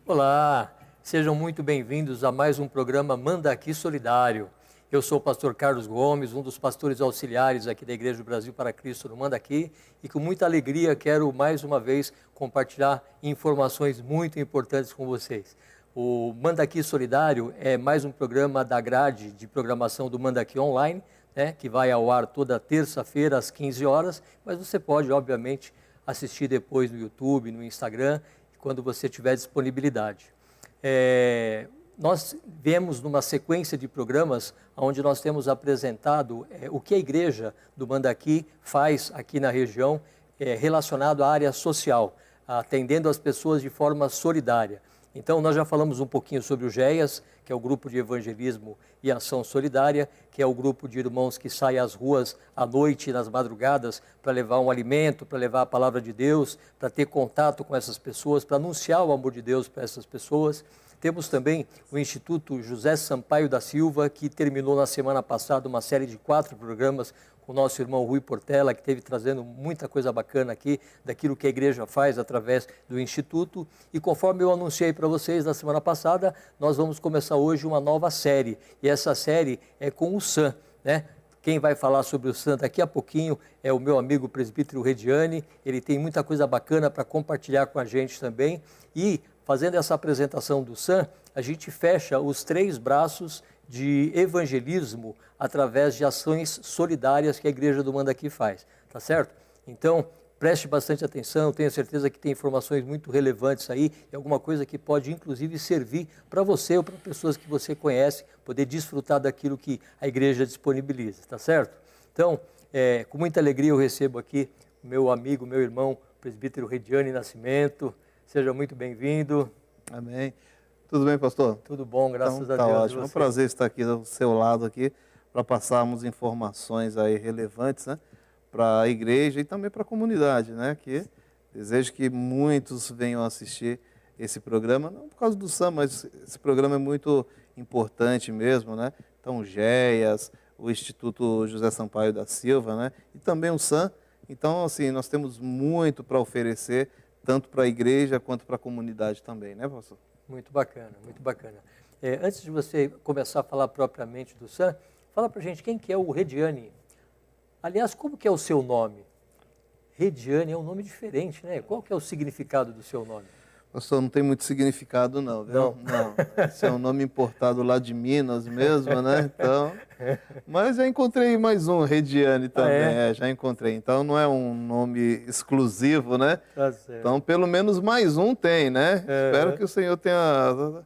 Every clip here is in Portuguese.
Olá, sejam muito bem-vindos a mais um programa Manda Aqui Solidário. Eu sou o pastor Carlos Gomes, um dos pastores auxiliares aqui da Igreja do Brasil para Cristo no Manda Aqui, e com muita alegria quero mais uma vez compartilhar informações muito importantes com vocês. O Manda Aqui Solidário é mais um programa da grade de programação do Manda Aqui Online, que vai ao ar toda terça-feira às 15 horas, mas você pode, obviamente, assistir depois no YouTube, no Instagram, quando você tiver disponibilidade. Nós viemos numa sequência de programas onde nós temos apresentado o que a igreja do Manda Aqui faz aqui na região relacionado à área social, atendendo as pessoas de forma solidária. Então, nós já falamos um pouquinho sobre o GEAS, que é o Grupo de Evangelismo e Ação Solidária, que é o grupo de irmãos que sai às ruas à noite e nas madrugadas para levar um alimento, para levar a palavra de Deus, para ter contato com essas pessoas, para anunciar o amor de Deus para essas pessoas. Temos também o Instituto José Sampaio da Silva, que terminou na semana passada uma série de 4 programas com o nosso irmão Rui Portela, que esteve trazendo muita coisa bacana aqui, daquilo que a igreja faz através do Instituto. E conforme eu anunciei para vocês na semana passada, nós vamos começar hoje uma nova série. E essa série é com o SAM, Quem vai falar sobre o SAM daqui a pouquinho é o meu amigo presbítero Rediani. Ele tem muita coisa bacana para compartilhar com a gente também. E, fazendo essa apresentação do SAM, a gente fecha os 3 braços de evangelismo através de ações solidárias que a Igreja do Manda Aqui faz, tá certo? Então, preste bastante atenção, tenho certeza que tem informações muito relevantes aí, e alguma coisa que pode inclusive servir para você ou para pessoas que você conhece, poder desfrutar daquilo que a igreja disponibiliza, tá certo? Então, com muita alegria eu recebo aqui o meu amigo, meu irmão, o presbítero Rediani Nascimento. Seja muito bem-vindo. Amém. Tudo bem, pastor? Tudo bom, graças a Deus. Ótimo. É um prazer estar aqui do seu lado aqui para passarmos informações aí relevantes, para a igreja e também para a comunidade, que desejo que muitos venham assistir esse programa, não por causa do SAM, mas esse programa é muito importante mesmo, Então, o GEAS, o Instituto José Sampaio da Silva, e também o SAM. Então, assim, nós temos muito para oferecer, tanto para a igreja quanto para a comunidade também, pastor? Muito bacana, muito bacana. Antes de você começar a falar propriamente do SAM, fala para a gente quem que é o Rediani. Aliás, como que é o seu nome? Rediani é um nome diferente, Qual que é o significado do seu nome? Pastor, não tem muito significado não, viu? Não. Esse é um nome importado lá de Minas mesmo, Então, mas já encontrei mais um, Rediani também, já encontrei. Então, não é um nome exclusivo, Tá certo. Então, pelo menos mais um tem, Espero que o Senhor tenha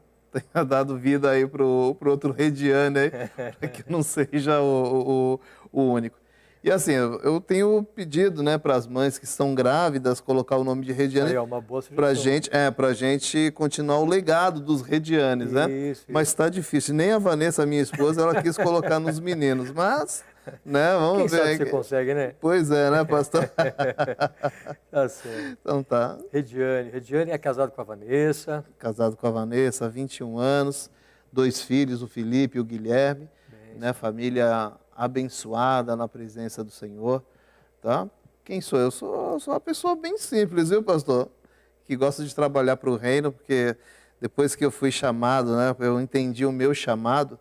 dado vida aí para o outro Rediani, para que não seja o único. E assim, eu tenho pedido, para as mães que estão grávidas, colocar o nome de Rediani, é uma boa sugestão. Pra gente continuar o legado dos Redianes, Isso. Mas está difícil. Nem a Vanessa, minha esposa, ela quis colocar nos meninos, mas, vamos ver. Quem sabe você consegue, Pois é, pastor? Tá certo. Então tá. Rediani é casado com a Vanessa. Casado com a Vanessa há 21 anos, 2 filhos, o Felipe e o Guilherme, família abençoada na presença do Senhor, tá? Quem sou eu? Eu sou uma pessoa bem simples, viu, pastor? Que gosta de trabalhar para o reino, porque depois que eu fui chamado, eu entendi o meu chamado,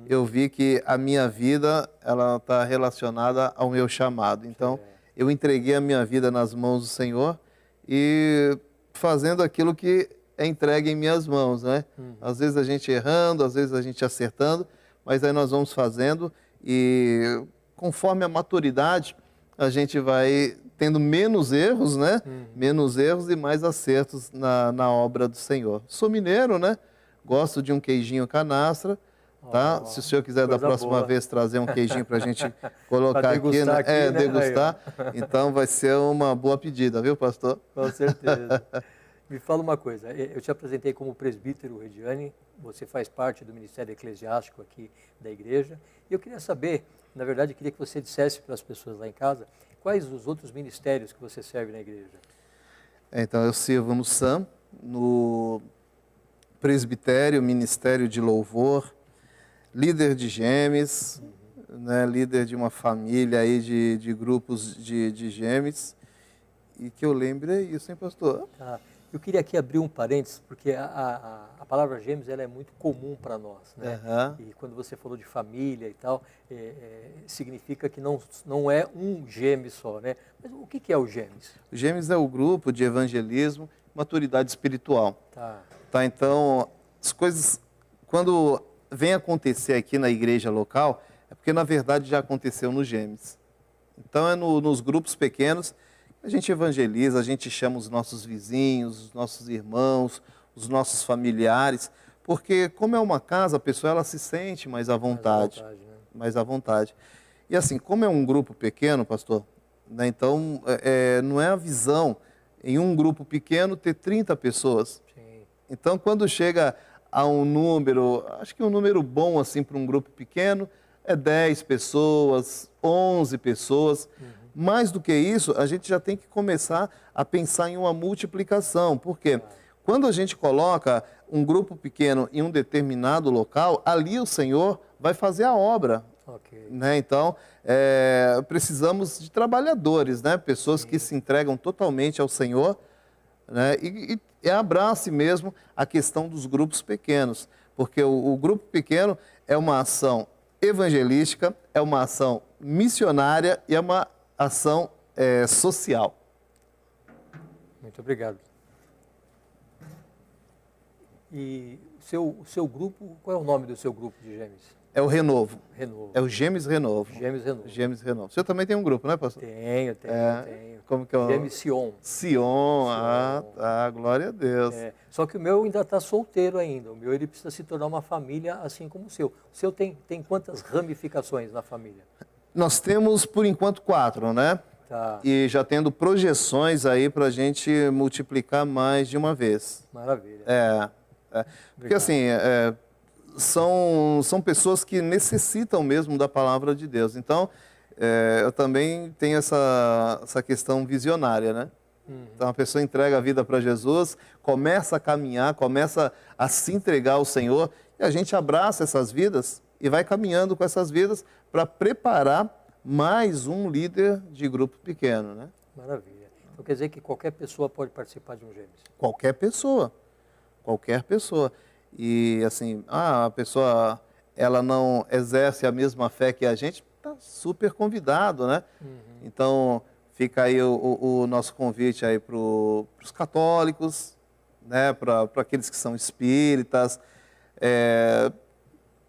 eu vi que a minha vida, ela está relacionada ao meu chamado. Então, eu entreguei a minha vida nas mãos do Senhor e fazendo aquilo que é entregue em minhas mãos, Às vezes a gente errando, às vezes a gente acertando, mas aí nós vamos fazendo e conforme a maturidade, a gente vai tendo menos erros, Menos erros e mais acertos na obra do Senhor. Sou mineiro, Gosto de um queijinho canastra, tá? Se o senhor quiser da próxima vez trazer um queijinho para a gente colocar aqui, degustar, então vai ser uma boa pedida, viu, pastor? Com certeza. Me fala uma coisa, eu te apresentei como presbítero Rediani, você faz parte do Ministério Eclesiástico aqui da igreja, e eu queria saber, na verdade, eu queria que você dissesse para as pessoas lá em casa, quais os outros ministérios que você serve na igreja? Então, eu sirvo no SAM, no presbitério, ministério de louvor, líder de GEMES, líder de uma família aí de grupos de GEMES, e que eu lembre é isso, hein, pastor? Tá. Eu queria aqui abrir um parênteses, porque a palavra gêmeos ela é muito comum para nós, né? E quando você falou de família e tal, significa que não é um gêmeo só, né? Mas o que é o gêmeos? O Gêmeos é o grupo de evangelismo, maturidade espiritual. Tá, então, as coisas, quando vem acontecer aqui na igreja local, é porque na verdade já aconteceu nos Gêmeos. Então é nos grupos pequenos, a gente evangeliza, a gente chama os nossos vizinhos, os nossos irmãos, os nossos familiares, porque como é uma casa, a pessoa ela se sente mais à vontade. Mais à vontade. E assim, como é um grupo pequeno, pastor, né, então não é a visão em um grupo pequeno ter 30 pessoas. Sim. Então quando chega a um número, acho que um número bom assim para um grupo pequeno, é 10 pessoas, 11 pessoas. Mais do que isso, a gente já tem que começar a pensar em uma multiplicação. Por quê? Quando a gente coloca um grupo pequeno em um determinado local, ali o Senhor vai fazer a obra. Né? Então, precisamos de trabalhadores, né? Pessoas que se entregam totalmente ao Senhor, né? E abrace mesmo a questão dos grupos pequenos. Porque o grupo pequeno é uma ação evangelística, é uma ação missionária e é uma ação social. Muito obrigado. E o seu grupo, qual é o nome do seu grupo de gêmeos? É o Renovo. Renovo. É o Gêmeos Renovo. Gêmeos Renovo. Gêmeos Renovo. O senhor também tem um grupo, né, pastor? Tenho. Como que é o nome? Gêmeos Sion. Sion. Tá, glória a Deus. Só que o meu ainda está solteiro ainda. O meu ele precisa se tornar uma família assim como o seu. O seu tem quantas ramificações na família? Nós temos, por enquanto, 4, né? Tá. E já tendo projeções aí para a gente multiplicar mais de uma vez. Maravilha. Porque assim, são pessoas que necessitam mesmo da palavra de Deus. Então, eu também tenho essa questão visionária, né? Então, a pessoa entrega a vida para Jesus, começa a caminhar, começa a se entregar ao Senhor, e a gente abraça essas vidas e vai caminhando com essas vidas para preparar mais um líder de grupo pequeno, né? Maravilha. Então, quer dizer que qualquer pessoa pode participar de um gêmeos? Qualquer pessoa. Qualquer pessoa. E assim, a pessoa ela não exerce a mesma fé que a gente, está super convidado, né? Então, fica aí o nosso convite aí para os católicos, né? Para aqueles que são espíritas,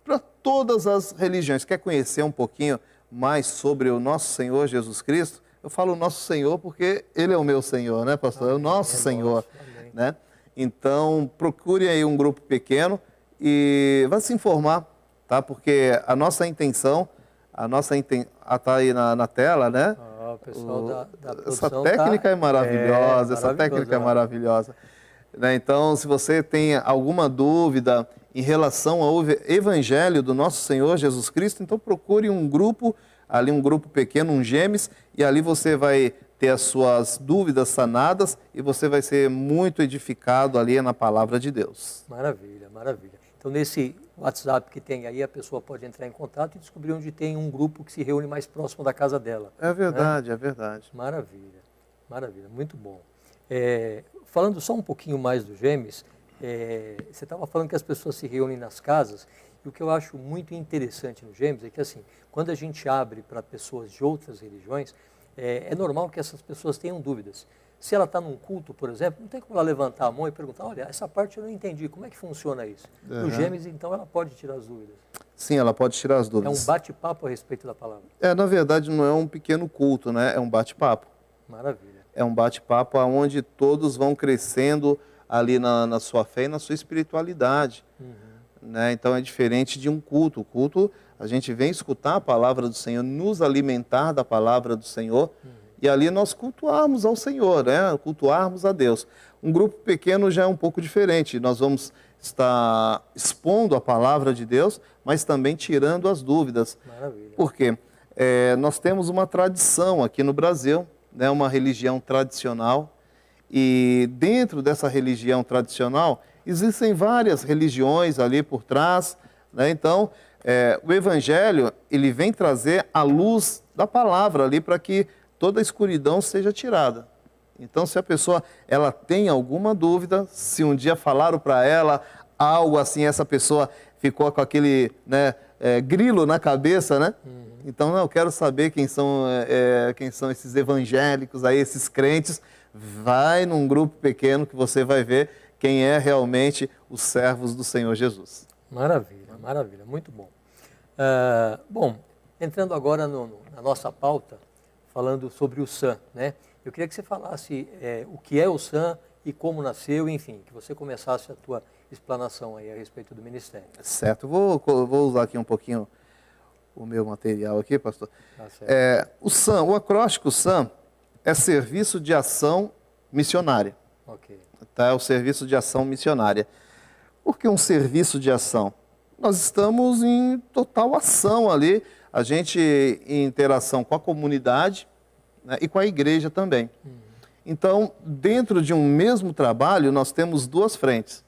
para todas as religiões. Quer conhecer um pouquinho mais sobre o nosso Senhor Jesus Cristo? Eu falo nosso Senhor porque Ele é o meu Senhor, né, pastor? É o nosso Senhor, né? Então, procure aí um grupo pequeno e vá se informar, tá? Porque a nossa intenção, tá aí na tela, né? O pessoal da produção essa técnica é maravilhosa, essa técnica é maravilhosa. Né? Então, se você tem alguma dúvida em relação ao Evangelho do nosso Senhor Jesus Cristo, então procure um grupo, ali um grupo pequeno, um Gêmeos, e ali você vai ter as suas dúvidas sanadas e você vai ser muito edificado ali na palavra de Deus. Maravilha, maravilha. Então, nesse WhatsApp que tem aí, a pessoa pode entrar em contato e descobrir onde tem um grupo que se reúne mais próximo da casa dela. É verdade, né? É verdade. Maravilha, maravilha, muito bom. Falando só um pouquinho mais dos Gêmeos, você estava falando que as pessoas se reúnem nas casas, e o que eu acho muito interessante no Gêmeos é que, assim, quando a gente abre para pessoas de outras religiões, é normal que essas pessoas tenham dúvidas. Se ela está num culto, por exemplo, não tem como ela levantar a mão e perguntar, olha, essa parte eu não entendi, como é que funciona isso? No Gêmeos, então, ela pode tirar as dúvidas. Sim, ela pode tirar as dúvidas. É um bate-papo a respeito da palavra. Na verdade, não é um pequeno culto, né? É um bate-papo. Maravilha. É um bate-papo onde todos vão crescendo ali na sua fé e na sua espiritualidade. Né? Então, é diferente de um culto. O culto, a gente vem escutar a palavra do Senhor, nos alimentar da palavra do Senhor, e ali nós cultuarmos ao Senhor, né? Cultuarmos a Deus. Um grupo pequeno já é um pouco diferente. Nós vamos estar expondo a palavra de Deus, mas também tirando as dúvidas. Maravilha. Por quê? Nós temos uma tradição aqui no Brasil, né? Uma religião tradicional, e dentro dessa religião tradicional existem várias religiões ali por trás, né? Então, o Evangelho, ele vem trazer a luz da palavra ali para que toda a escuridão seja tirada. Então, se a pessoa ela tem alguma dúvida, se um dia falaram para ela algo assim, essa pessoa ficou com aquele, né, grilo na cabeça, né? Então, não, eu quero saber quem são esses evangélicos, aí, esses crentes. Vai num grupo pequeno que você vai ver quem é realmente os servos do Senhor Jesus. Maravilha, maravilha, muito bom. Bom, entrando agora na nossa pauta, falando sobre o SAM, né? Eu queria que você falasse o que é o SAM e como nasceu, enfim, que você começasse a tua explanação aí a respeito do ministério. Certo, vou usar aqui um pouquinho o meu material aqui, pastor. Tá certo. O SAM, o acróstico SAM é Serviço de Ação Missionária. Ok. Tá? É o Serviço de Ação Missionária. Por que um serviço de ação? Nós estamos em total ação ali, a gente em interação com a comunidade, né, e com a igreja também. Então, dentro de um mesmo trabalho, nós temos duas frentes.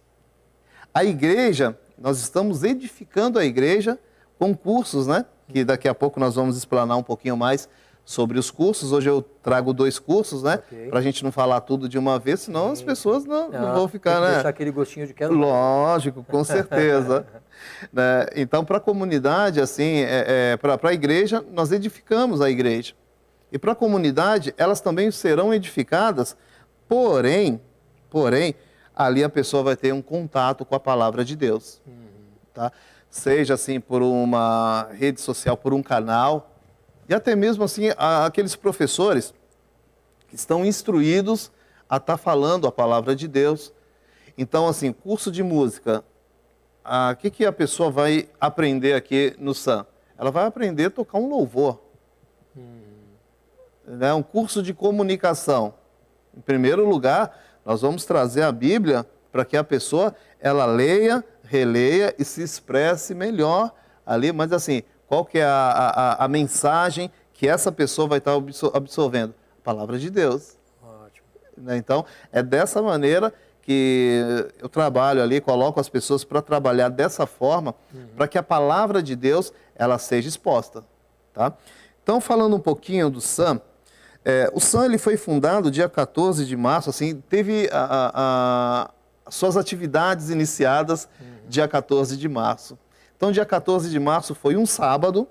A igreja, nós estamos edificando a igreja com cursos, né? Que daqui a pouco nós vamos explanar um pouquinho mais sobre os cursos. Hoje eu trago 2 cursos, né? Ok. Para a gente não falar tudo de uma vez, senão as pessoas não vão ficar, tem que né? deixar aquele gostinho de quero mais. Lógico, com certeza. Né? Então, para a comunidade, assim, para a igreja, nós edificamos a igreja. E para a comunidade, elas também serão edificadas, porém, ali a pessoa vai ter um contato com a palavra de Deus. Tá? Seja assim por uma rede social, por um canal, e até mesmo assim aqueles professores que estão instruídos a estar falando a palavra de Deus. Então, assim, curso de música, o que a pessoa vai aprender aqui no SAM? Ela vai aprender a tocar um louvor. Né? Um curso de comunicação. Em primeiro lugar, nós vamos trazer a Bíblia para que a pessoa ela leia, releia e se expresse melhor ali. Mas assim, qual que é a mensagem que essa pessoa vai estar absorvendo? A palavra de Deus. Ótimo. Né? Então, é dessa maneira que eu trabalho ali, coloco as pessoas para trabalhar dessa forma, para que a palavra de Deus ela seja exposta. Tá? Então, falando um pouquinho do SAM, o SAM ele foi fundado dia 14 de março, assim, teve suas atividades iniciadas dia 14 de março. Então, dia 14 de março foi um sábado,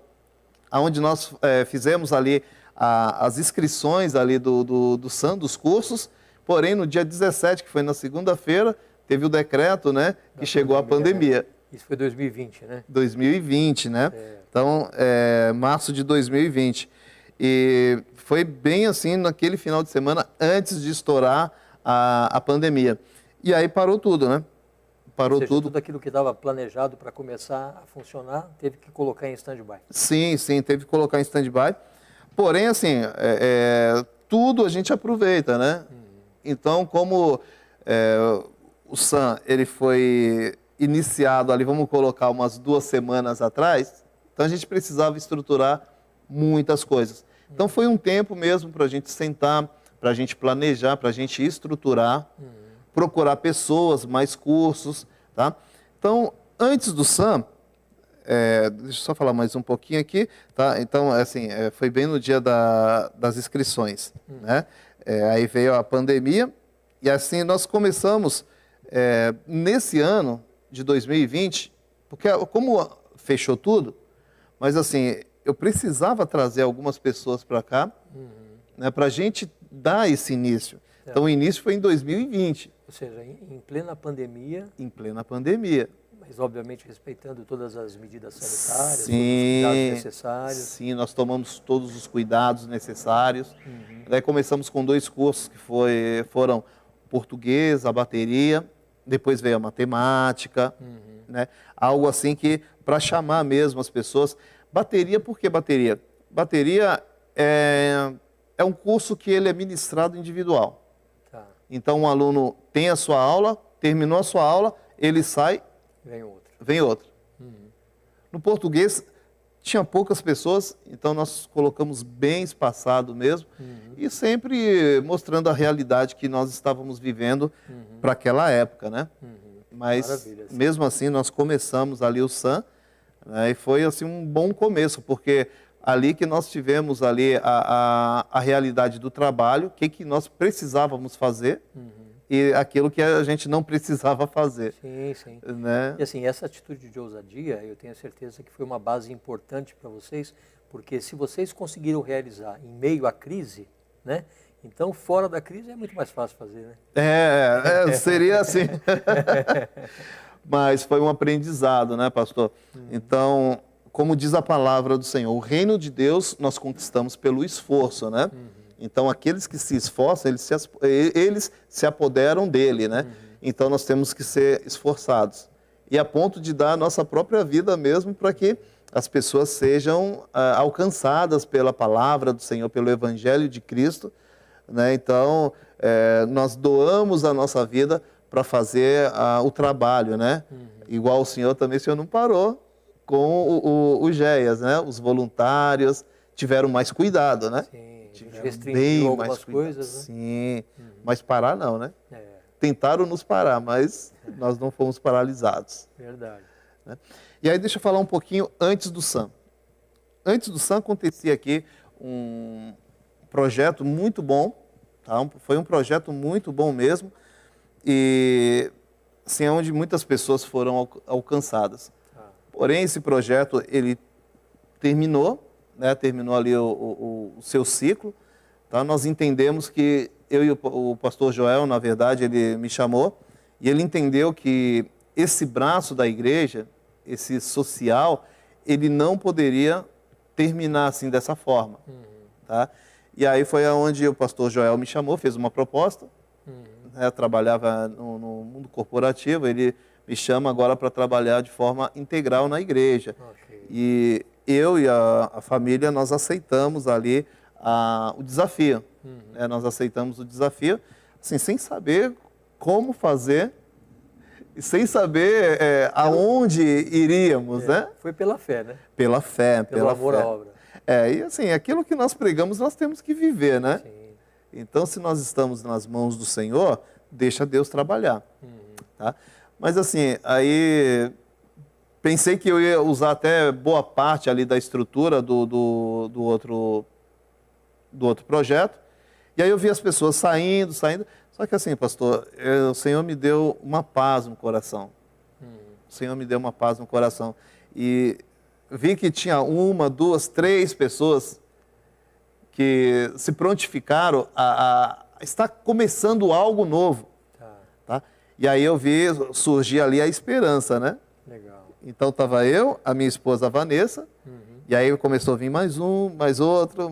onde nós fizemos ali as inscrições ali do SAM, dos cursos, porém, no dia 17, que foi na segunda-feira, teve o decreto, né, que chegou a pandemia. Isso foi 2020, né? 2020, né? Então, março de 2020. E foi bem assim, naquele final de semana, antes de estourar a pandemia. E aí parou tudo, né? Parou tudo. Tudo aquilo que estava planejado para começar a funcionar, teve que colocar em stand-by. Sim, teve que colocar em stand-by. Porém, assim, tudo a gente aproveita, né? Então, como o SAM ele foi iniciado ali, vamos colocar umas 2 semanas atrás, então a gente precisava estruturar muitas coisas. Então foi um tempo mesmo para a gente sentar, para a gente planejar, para a gente estruturar, procurar pessoas, mais cursos, tá? Então, antes do SAM, deixa eu só falar mais um pouquinho aqui, tá? Então, assim, foi bem no dia das inscrições, né? Aí veio a pandemia e assim nós começamos nesse ano de 2020, porque como fechou tudo, mas assim, eu precisava trazer algumas pessoas para cá, né, para a gente dar esse início. Então, o início foi em 2020. Ou seja, em plena pandemia. Em plena pandemia. Mas, obviamente, respeitando todas as medidas sanitárias, Sim, todos os cuidados necessários. Sim, nós tomamos todos os cuidados necessários. Daí começamos com 2 cursos que foram português, a bateria, depois veio a matemática, né? Algo assim que, para chamar mesmo as pessoas. Bateria, por que bateria? Bateria é um curso que ele é ministrado individual. Tá. Então, um aluno tem a sua aula, terminou a sua aula, ele sai, vem outro. No português, tinha poucas pessoas, então nós colocamos bem espaçado mesmo, e sempre mostrando a realidade que nós estávamos vivendo para aquela época, né? Mas, maravilha, mesmo assim, nós começamos ali o SAM, né, e foi assim um bom começo, porque ali que nós tivemos ali a realidade do trabalho, o que nós precisávamos fazer e aquilo que a gente não precisava fazer. Sim, sim. Né? E assim, essa atitude de ousadia, eu tenho certeza que foi uma base importante para vocês, porque se vocês conseguiram realizar em meio à crise, né? Então, fora da crise é muito mais fácil fazer, né? Seria assim. Mas foi um aprendizado, né, pastor? Então, como diz a palavra do Senhor, o reino de Deus nós conquistamos pelo esforço, né? Então, aqueles que se esforçam, eles se apoderam dele, né? Então, nós temos que ser esforçados. E a ponto de dar a nossa própria vida mesmo para que as pessoas sejam alcançadas pela palavra do Senhor, pelo Evangelho de Cristo, né? Então, nós doamos a nossa vida para fazer o trabalho, né? Igual o Senhor também, o Senhor não parou com o GEAS, né? Os voluntários tiveram mais cuidado, né? Sim, tiveram bem mais cuidado. Coisas, né? Sim, mas parar não, né? Tentaram nos parar, mas nós não fomos paralisados. Verdade. Né? E aí deixa eu falar um pouquinho antes do SAM. Antes do SAM acontecia aqui um projeto muito bom, tá? Foi um projeto muito bom mesmo, e assim, onde muitas pessoas foram alcançadas. Porém, esse projeto, ele terminou, né? Terminou ali o seu ciclo. Tá? Nós entendemos que, eu e o pastor Joel, na verdade, ele me chamou, e ele entendeu que esse braço da igreja, esse social, ele não poderia terminar assim dessa forma. Tá? E aí foi aonde o pastor Joel me chamou, fez uma proposta, né? Eu trabalhava no mundo corporativo, ele me chama agora para trabalhar de forma integral na igreja. E eu e a família, nós aceitamos ali o desafio. Né? Nós aceitamos o desafio, assim, sem saber como fazer, e sem saber aonde iríamos, né? Foi pela fé, né? Pela fé, pelo amor à obra. E assim, aquilo que nós pregamos, nós temos que viver, né? Sim. Então, se nós estamos nas mãos do Senhor, deixa Deus trabalhar. Tá? Mas assim, aí pensei que eu ia usar até boa parte ali da estrutura do outro projeto. E aí eu vi as pessoas saindo. Só que assim, pastor, o Senhor me deu uma paz no coração. O Senhor me deu uma paz no coração. E vi que tinha 1, 2, 3 pessoas que se prontificaram a estar começando algo novo. Tá? E aí eu vi surgir ali a esperança, né? Legal. Então estava eu, a minha esposa Vanessa, e aí começou a vir mais um, mais outro.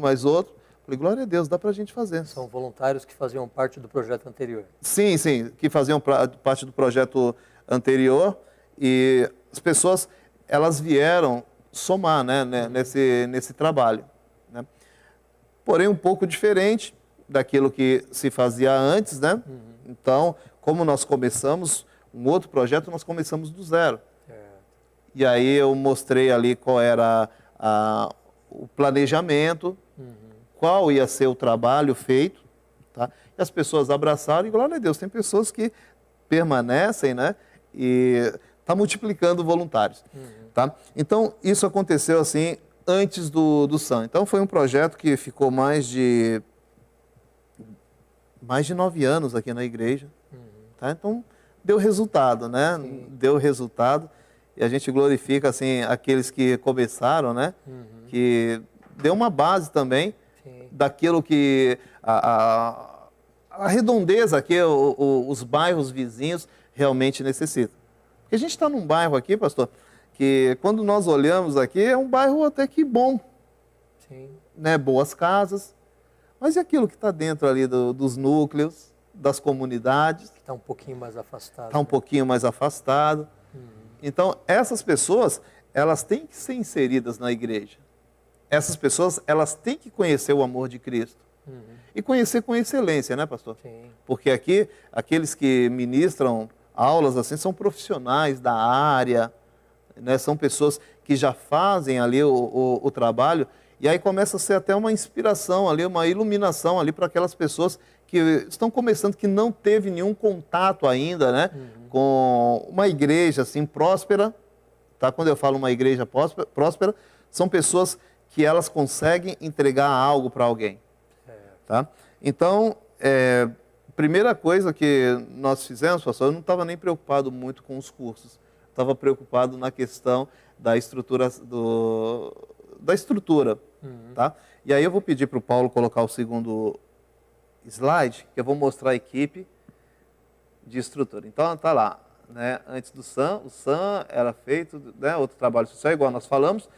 Falei, glória a Deus, dá para a gente fazer. São voluntários que faziam parte do projeto anterior. Sim, que faziam parte do projeto anterior, e as pessoas, elas vieram somar, né, nesse trabalho. Né? Porém, um pouco diferente daquilo que se fazia antes, né? Então, como nós começamos um outro projeto, nós começamos do zero. E aí eu mostrei ali qual era o planejamento, qual ia ser o trabalho feito, tá? E as pessoas abraçaram, e glória a Deus, tem pessoas que permanecem, né? E está multiplicando voluntários. Tá? Então, isso aconteceu assim antes do SAM. Então, foi um projeto que ficou mais de 9 anos aqui na igreja. Tá? Então, deu resultado, né? Sim. Deu resultado. E a gente glorifica assim, aqueles que começaram, né? Que deu uma base também. Sim. Daquilo que a redondeza aqui, os bairros vizinhos realmente necessitam. Porque a gente está num bairro aqui, pastor, que quando nós olhamos aqui, é um bairro até que bom. Sim. Né? Boas casas. Mas e aquilo que está dentro ali dos núcleos, das comunidades? Está um pouquinho mais afastado. Está um pouquinho mais afastado. Então, essas pessoas, elas têm que ser inseridas na igreja. Essas pessoas, elas têm que conhecer o amor de Cristo. E conhecer com excelência, né, pastor? Sim. Porque aqui, aqueles que ministram aulas assim, são profissionais da área, né? São pessoas que já fazem ali o trabalho, e aí começa a ser até uma inspiração ali, uma iluminação ali para aquelas pessoas que estão começando, que não teve nenhum contato ainda, né? Com uma igreja assim próspera, tá? Quando eu falo uma igreja próspera, são pessoas que elas conseguem entregar algo para alguém. Tá? Então, primeira coisa que nós fizemos, pastor, eu não estava nem preocupado muito com os cursos. Estava preocupado na questão da estrutura. Tá? E aí eu vou pedir para o Paulo colocar o segundo slide, que eu vou mostrar a equipe de estrutura. Então, está lá. Né? Antes do SAM, o SAM era feito, né? Outro trabalho social, igual nós falamos.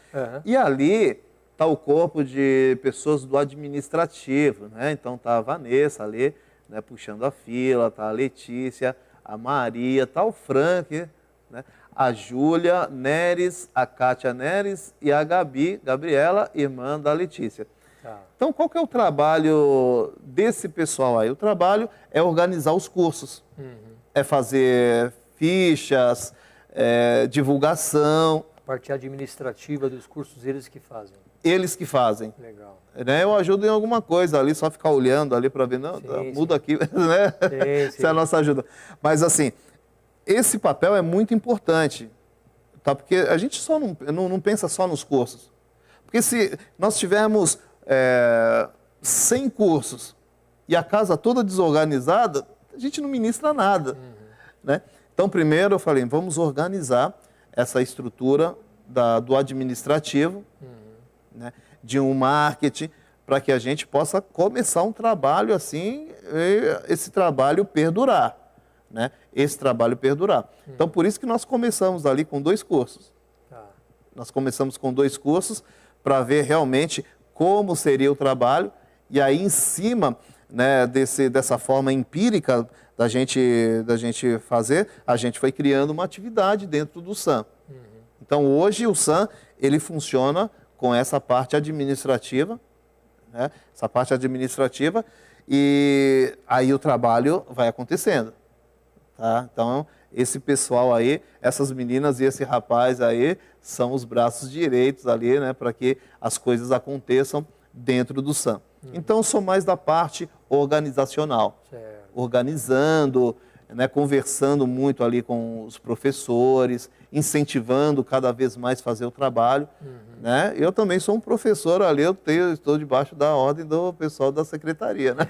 E ali está o corpo de pessoas do administrativo. Né? Então, está a Vanessa ali, né? Puxando a fila, está a Letícia, a Maria, está o Frank, né? A Júlia Neres, a Kátia Neres e a Gabriela, irmã da Letícia. Então, qual que é o trabalho desse pessoal aí? O trabalho é organizar os cursos, é fazer fichas, divulgação. A parte administrativa dos cursos, eles que fazem. Eles que fazem. Legal. Né? Eu ajudo em alguma coisa ali, só ficar olhando ali para ver, não, muda aqui, né? Isso é a nossa ajuda. Mas assim, esse papel é muito importante, tá? Porque a gente só não pensa só nos cursos. Porque se nós tivermos 100 cursos e a casa toda desorganizada, a gente não ministra nada. Né? Então, primeiro eu falei, vamos organizar essa estrutura do administrativo, né? De um marketing, para que a gente possa começar um trabalho assim, esse trabalho perdurar. Né? Esse trabalho perdurar. Então, por isso que nós começamos ali com 2 cursos. Nós começamos com 2 cursos para ver realmente como seria o trabalho, e aí em cima, né, dessa forma empírica da gente fazer, a gente foi criando uma atividade dentro do SAM. Então hoje o SAM, ele funciona com essa parte administrativa, né, essa parte administrativa, e aí o trabalho vai acontecendo. Tá? Então esse pessoal aí, essas meninas e esse rapaz aí, são os braços direitos ali, né, para que as coisas aconteçam dentro do SAM. Então, eu sou mais da parte organizacional, organizando, né, conversando muito ali com os professores, incentivando cada vez mais fazer o trabalho. Né? Eu também sou um professor ali, estou debaixo da ordem do pessoal da secretaria. Né?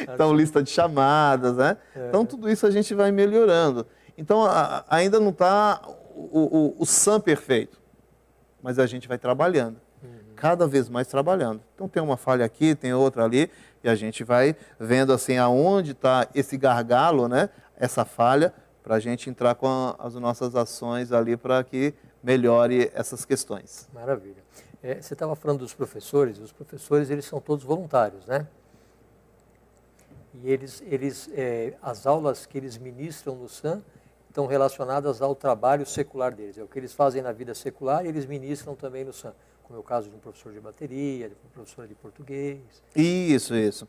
Então, lista de chamadas, né? Então, tudo isso a gente vai melhorando. Então, ainda não está o SAM perfeito, mas a gente vai trabalhando, cada vez mais trabalhando. Então, tem uma falha aqui, tem outra ali, e a gente vai vendo assim aonde está esse gargalo, né? Essa falha, para a gente entrar com as nossas ações ali para que melhore essas questões. Maravilha. Você estava falando dos professores, os professores eles são todos voluntários, né? E as aulas que eles ministram no SAM estão relacionadas ao trabalho secular deles. É o que eles fazem na vida secular e eles ministram também no SAM. Como é o caso de um professor de bateria, de uma professora de português. Isso.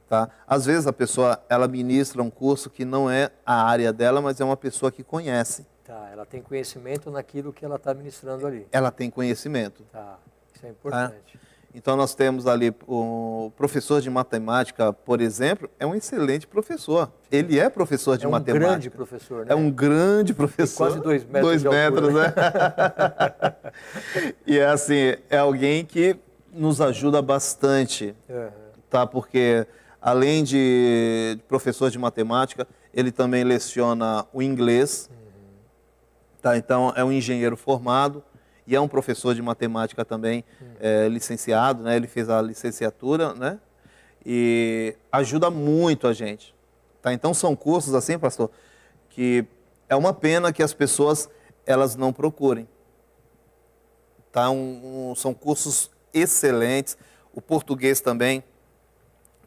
Tá? Às vezes a pessoa ela ministra um curso que não é a área dela, mas é uma pessoa que conhece. Tá, ela tem conhecimento naquilo que ela está ministrando ali. Ela tem conhecimento. Tá, isso é importante. Tá? Então, nós temos ali o professor de matemática, por exemplo, é um excelente professor. Ele é professor de matemática. É um grande professor, né? É um grande professor. Tem quase 2 metros 2 de altura, metros, né? E é assim, é alguém que nos ajuda bastante, tá? Porque além de professor de matemática, ele também leciona o inglês, tá? Então, é um engenheiro formado. E é um professor de matemática também, licenciado, né? Ele fez a licenciatura, né? E ajuda muito a gente. Tá? Então, são cursos assim, pastor, que é uma pena que as pessoas elas não procurem. Tá? São cursos excelentes. O português também,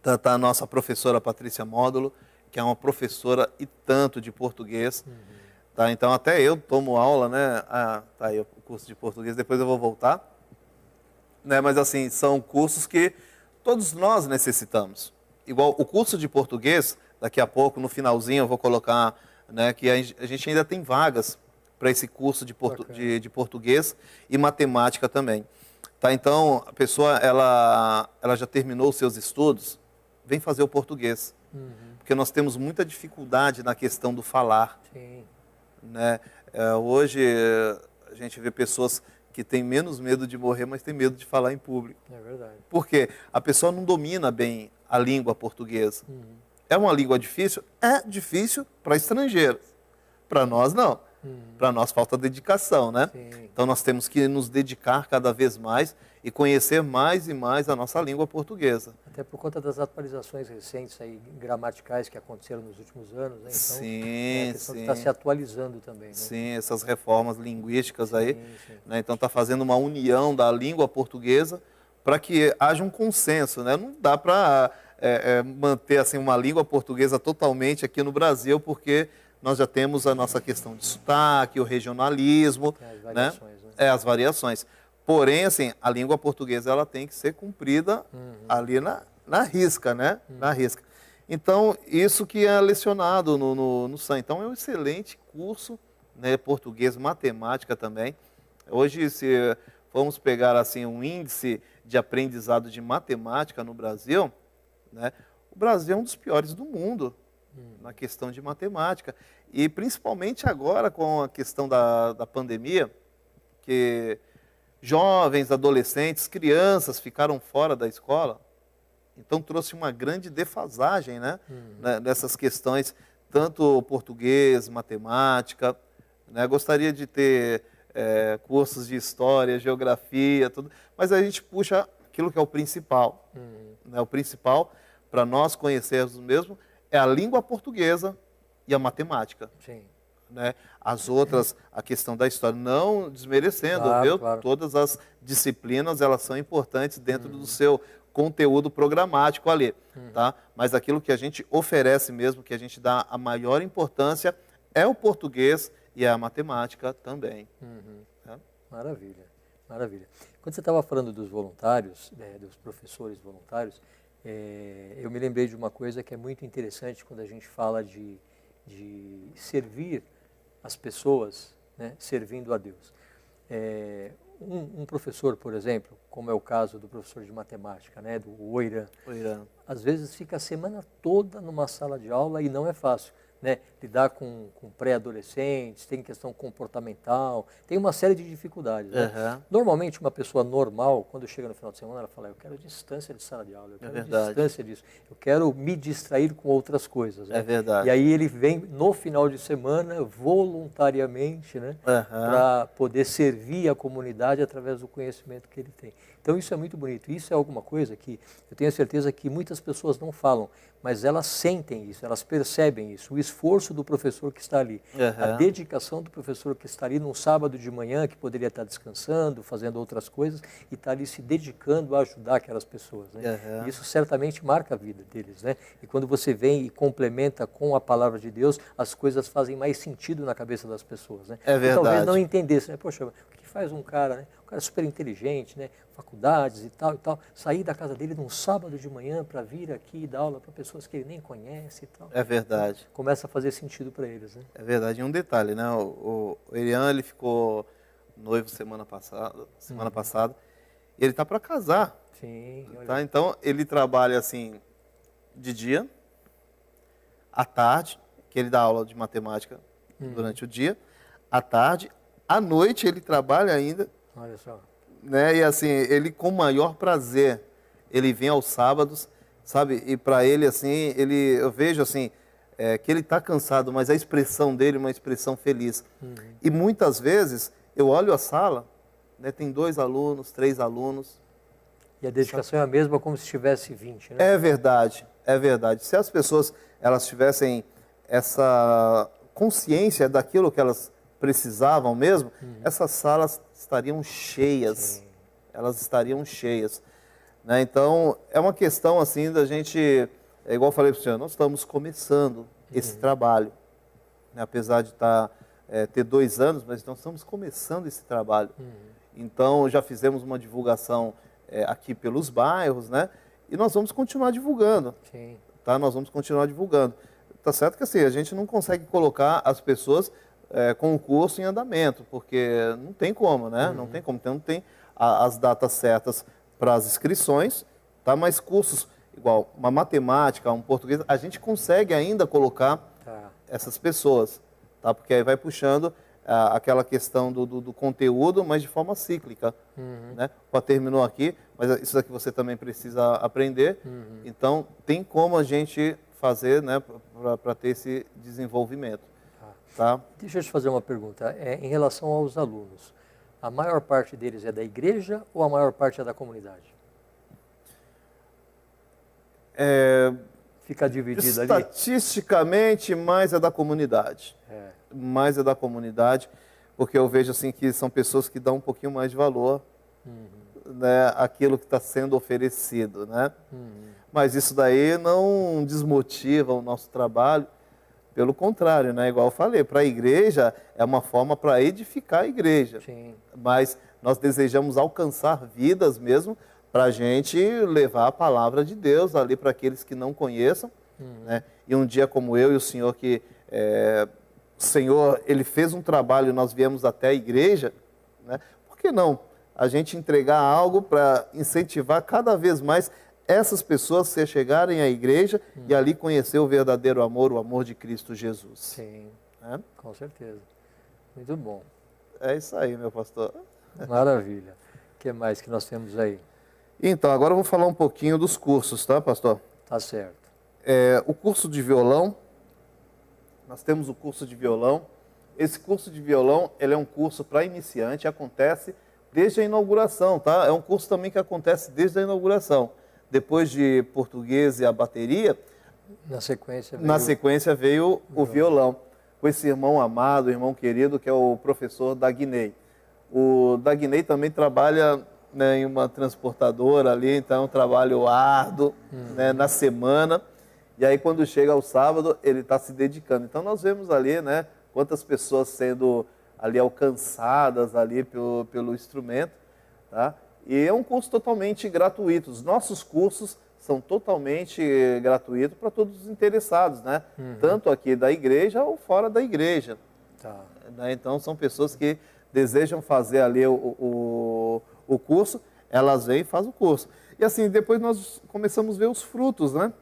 tá a nossa professora Patrícia Módulo, que é uma professora e tanto de português. Tá, então, até eu tomo aula, né? Tá aí o curso de português, depois eu vou voltar. Né? Mas, assim, são cursos que todos nós necessitamos. Igual o curso de português, daqui a pouco, no finalzinho, eu vou colocar, né, que a gente ainda tem vagas para esse curso de português e matemática também. Tá, então, a pessoa, ela já terminou os seus estudos, vem fazer o português. Porque nós temos muita dificuldade na questão do falar. Sim. Né? Hoje a gente vê pessoas que tem menos medo de morrer, mas tem medo de falar em público. É verdade. Porque a pessoa não domina bem a língua portuguesa. É uma língua difícil? É difícil para estrangeiros. Para nós, não. Para nós falta dedicação, né? Sim. Então nós temos que nos dedicar cada vez mais e conhecer mais e mais a nossa língua portuguesa. Até por conta das atualizações recentes aí, gramaticais que aconteceram nos últimos anos, né? Então, Sim, a questão sim. está se atualizando também, né? Sim, essas reformas linguísticas aí. Sim. Né? Então está fazendo uma união da língua portuguesa para que haja um consenso, né? Não dá para manter assim, uma língua portuguesa totalmente aqui no Brasil, porque nós já temos a nossa questão de sotaque, o regionalismo, Tem as variações, né? As variações. Porém, assim, a língua portuguesa ela tem que ser cumprida ali na risca, né? Na risca. Então, isso que é lecionado no SAM. Então, é um excelente curso, né? Português, matemática também. Hoje, se vamos pegar assim um índice de aprendizado de matemática no Brasil, né? O Brasil é um dos piores do mundo na questão de matemática. E principalmente agora com a questão da pandemia, que jovens, adolescentes, crianças ficaram fora da escola, então trouxe uma grande defasagem, né? Dessas questões, tanto português, matemática, né? Gostaria de ter cursos de história, geografia, tudo, mas a gente puxa aquilo que é o principal. Né? O principal, para nós conhecermos mesmo, é a língua portuguesa e a matemática. Sim. Né? As outras, a questão da história, não desmerecendo, Claro, viu? claro. Todas as disciplinas, elas são importantes dentro do seu conteúdo programático ali, tá? Mas aquilo que a gente oferece mesmo, que a gente dá a maior importância, é o português e a matemática também. Tá? Maravilha, maravilha. Quando você estava falando dos voluntários, dos professores voluntários, eu me lembrei de uma coisa que é muito interessante quando a gente fala de servir as pessoas, né, servindo a Deus. Um professor, por exemplo, como é o caso do professor de matemática, né, do Oiran, às vezes fica a semana toda numa sala de aula e não é fácil. Né, lidar com pré-adolescentes, tem questão comportamental, tem uma série de dificuldades. Né? Normalmente, uma pessoa normal, quando chega no final de semana, ela fala, eu quero distância de sala de aula, eu quero distância disso, eu quero me distrair com outras coisas. Né? É verdade. E aí ele vem no final de semana, voluntariamente, né, para poder servir a comunidade através do conhecimento que ele tem. Então isso é muito bonito, isso é alguma coisa que eu tenho certeza que muitas pessoas não falam, mas elas sentem isso, elas percebem isso, o esforço do professor que está ali, a dedicação do professor que está ali num sábado de manhã, que poderia estar descansando, fazendo outras coisas, e está ali se dedicando a ajudar aquelas pessoas. Né? E isso certamente marca a vida deles. Né? E quando você vem e complementa com a palavra de Deus, as coisas fazem mais sentido na cabeça das pessoas. Né? É verdade. E talvez não entendesse, né? Poxa, o que faz um cara, né? Um cara super inteligente, né? Faculdades e tal, sair da casa dele num sábado de manhã para vir aqui e dar aula para pessoas que ele nem conhece e tal. É verdade. Começa a fazer sentido para eles, né? É verdade. E um detalhe, né? O Elian, ele ficou noivo semana passada, e ele tá para casar. Sim. Tá? Então, ele trabalha assim de dia, à tarde, que ele dá aula de matemática durante o dia, à tarde, à noite ele trabalha ainda. Olha só. Né? E assim, ele com maior prazer, ele vem aos sábados, sabe? E para ele, assim, eu vejo assim, que ele está cansado, mas a expressão dele é uma expressão feliz. E muitas vezes, eu olho a sala, né, tem 2 alunos, 3 alunos. E a dedicação é a mesma como se tivesse 20, né? É verdade, é verdade. Se as pessoas, elas tivessem essa consciência daquilo que elas precisavam mesmo, essas salas estariam cheias. Sim. Elas estariam cheias. Né? Então, é uma questão assim da gente, igual eu falei para o senhor, nós estamos começando esse trabalho. Né? Apesar de ter 2 anos, mas nós estamos começando esse trabalho. Então, já fizemos uma divulgação aqui pelos bairros, né? E nós vamos continuar divulgando. Sim. Tá? Nós vamos continuar divulgando. Tá certo que assim, a gente não consegue colocar as pessoas com o curso em andamento, porque não tem como, né? Não tem como, então não tem as datas certas para as inscrições, tá? Mas cursos igual uma matemática, um português, a gente consegue ainda colocar essas pessoas, tá? Porque aí vai puxando aquela questão do conteúdo, mas de forma cíclica. Né? Terminou aqui, mas isso daqui você também precisa aprender. Então, tem como a gente fazer, né, para ter esse desenvolvimento. Tá? Deixa eu te fazer uma pergunta. Em relação aos alunos, a maior parte deles é da igreja ou a maior parte é da comunidade? Fica dividido ali? Estatisticamente, mais é da comunidade. Mais é da comunidade, porque eu vejo assim que são pessoas que dão um pouquinho mais de valor, né, àquilo que está sendo oferecido, né? Mas isso daí não desmotiva o nosso trabalho, pelo contrário, né? Igual eu falei, para a igreja é uma forma para edificar a igreja. Sim. Mas nós desejamos alcançar vidas mesmo, para a gente levar a palavra de Deus ali para aqueles que não conheçam. Né? E um dia como eu e o senhor, que o Senhor, ele fez um trabalho e nós viemos até a igreja, né? Por que não a gente entregar algo para incentivar cada vez mais essas pessoas a chegarem à igreja e ali conhecer o verdadeiro amor, o amor de Cristo Jesus? Sim, com certeza. Muito bom. É isso aí, meu pastor. Maravilha. O que mais que nós temos aí? Então, agora eu vou falar um pouquinho dos cursos, tá, pastor? Tá certo. O curso de violão, nós temos o curso de violão. Esse curso de violão, ele é um curso para iniciante, acontece desde a inauguração, tá? É um curso também que acontece desde a inauguração. Depois de português e a bateria, na sequência veio o violão. Com esse irmão amado, irmão querido, que é o professor Dagnei. O Dagnei também trabalha, né, em uma transportadora ali, então é um trabalho árduo, né, na semana. E aí, quando chega ao sábado, ele está se dedicando. Então, nós vemos ali, né, quantas pessoas sendo ali alcançadas ali pelo instrumento, tá? E é um curso totalmente gratuito. Os nossos cursos são totalmente gratuitos para todos os interessados, né? Tanto aqui da igreja ou fora da igreja. Tá. Né? Então, são pessoas que desejam fazer ali o curso, elas vêm e fazem o curso. E assim, depois nós começamos a ver os frutos, né?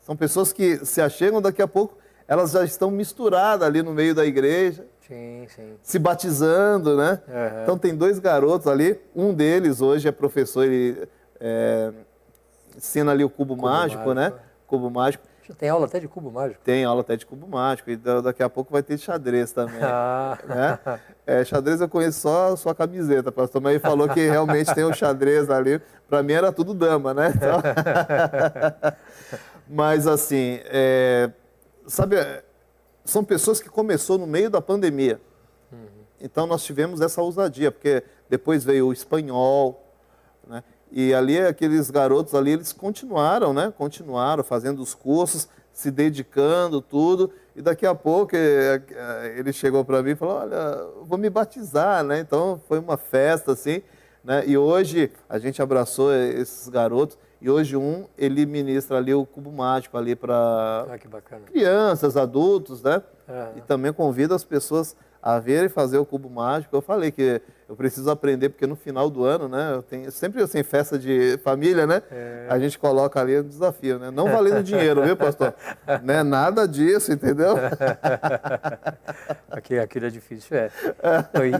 São pessoas que se achegam, daqui a pouco elas já estão misturadas ali no meio da igreja. Sim, sim. Se batizando, né? Então tem 2 garotos ali, um deles hoje é professor, ele ensina ali o cubo mágico, né? Cubo mágico. Já tem aula até de cubo mágico? Tem aula até de cubo mágico, e daqui a pouco vai ter xadrez também. Né? Xadrez eu conheço só a sua camiseta, pastor, mas ele falou que realmente tem o xadrez ali. Para mim era tudo dama, né? Então... Mas assim, sabe, são pessoas que começou no meio da pandemia. Então nós tivemos essa ousadia, porque depois veio o espanhol, né? E ali aqueles garotos ali, eles continuaram, né? Continuaram fazendo os cursos, se dedicando, tudo. E daqui a pouco ele chegou para mim e falou, olha, vou me batizar, né? Então foi uma festa assim, né? E hoje a gente abraçou esses garotos. E hoje ele ministra ali o cubo mágico ali para crianças, adultos, né? E também convida as pessoas a ver e fazer o cubo mágico. Eu falei que eu preciso aprender, porque no final do ano, né? Eu tenho sempre assim, festa de família, né? A gente coloca ali um desafio, né? Não valendo dinheiro, viu, pastor? Né? Nada disso, entendeu? Aquilo é difícil,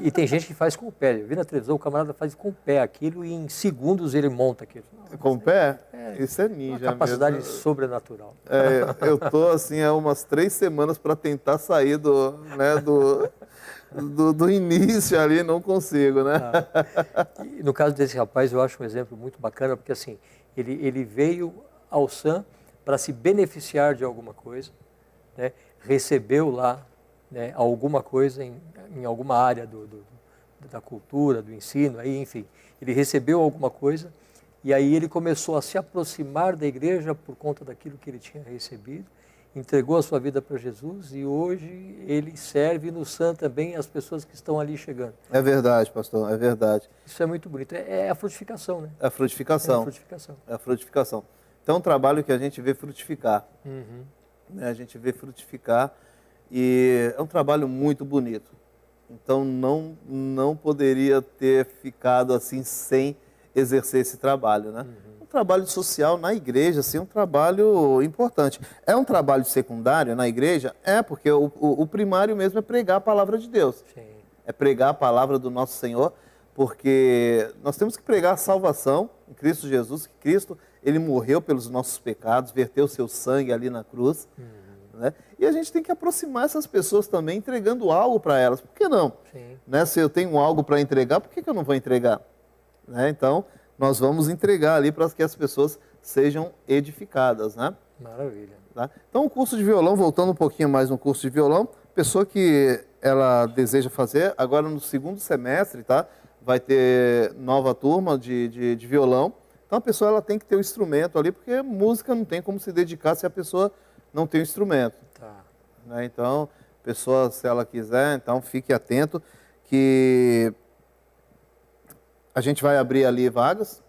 E tem gente que faz com o pé. Eu vi na televisão, o camarada faz com o pé aquilo e em segundos ele monta aquilo. Com o pé? Isso é ninja. Uma capacidade mesmo. Sobrenatural. Eu tô assim há umas 3 semanas para tentar sair do início ali, não consigo, né? E no caso desse rapaz, eu acho um exemplo muito bacana, porque assim, ele veio ao SAM para se beneficiar de alguma coisa, né? Recebeu lá, né, alguma coisa em alguma área da cultura, do ensino, aí, enfim, ele recebeu alguma coisa e aí ele começou a se aproximar da igreja por conta daquilo que ele tinha recebido, entregou a sua vida para Jesus e hoje ele serve no SAM também as pessoas que estão ali chegando. É verdade, pastor, é verdade. Isso é muito bonito, é a frutificação, né? É a frutificação. É a frutificação. É a frutificação. Então é um trabalho que a gente vê frutificar. Né? A gente vê frutificar e é um trabalho muito bonito. Então não poderia ter ficado assim sem exercer esse trabalho, né? Um trabalho social na igreja, assim, é um trabalho importante. É um trabalho secundário na igreja? É, porque o primário mesmo é pregar a palavra de Deus. Sim. É pregar a palavra do nosso Senhor, porque nós temos que pregar a salvação em Cristo Jesus, que Cristo, ele morreu pelos nossos pecados, verteu o seu sangue ali na cruz, né? E a gente tem que aproximar essas pessoas também, entregando algo para elas. Por que não? Sim. Né? Se eu tenho algo para entregar, por que eu não vou entregar? Né? Então, nós vamos entregar ali para que as pessoas sejam edificadas, né? Maravilha. Tá? Então, o curso de violão, voltando um pouquinho mais no curso de violão, pessoa que ela deseja fazer, agora no segundo semestre, tá? Vai ter nova turma de violão. Então, a pessoa ela tem que ter o instrumento ali, porque música não tem como se dedicar se a pessoa não tem o instrumento. Tá. Né? Então, a pessoa, se ela quiser, então fique atento que a gente vai abrir ali vagas,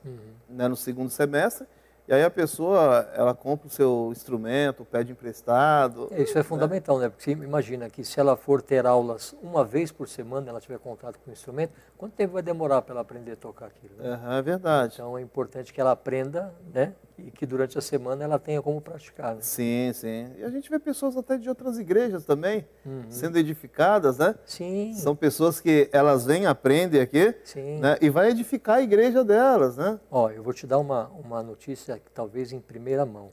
né, no segundo semestre, e aí a pessoa, ela compra o seu instrumento, pede emprestado. Isso é fundamental, né? Porque você imagina que se ela for ter aulas uma vez por semana, ela tiver contato com o instrumento, quanto tempo vai demorar para ela aprender a tocar aquilo? Né? É verdade. Então é importante que ela aprenda, né? E que durante a semana ela tenha como praticar. Né? Sim, sim. E a gente vê pessoas até de outras igrejas também, sendo edificadas, né? Sim. São pessoas que elas vêm, aprendem aqui, Sim. né? E vai edificar a igreja delas, né? Ó, eu vou te dar uma notícia que talvez em primeira mão.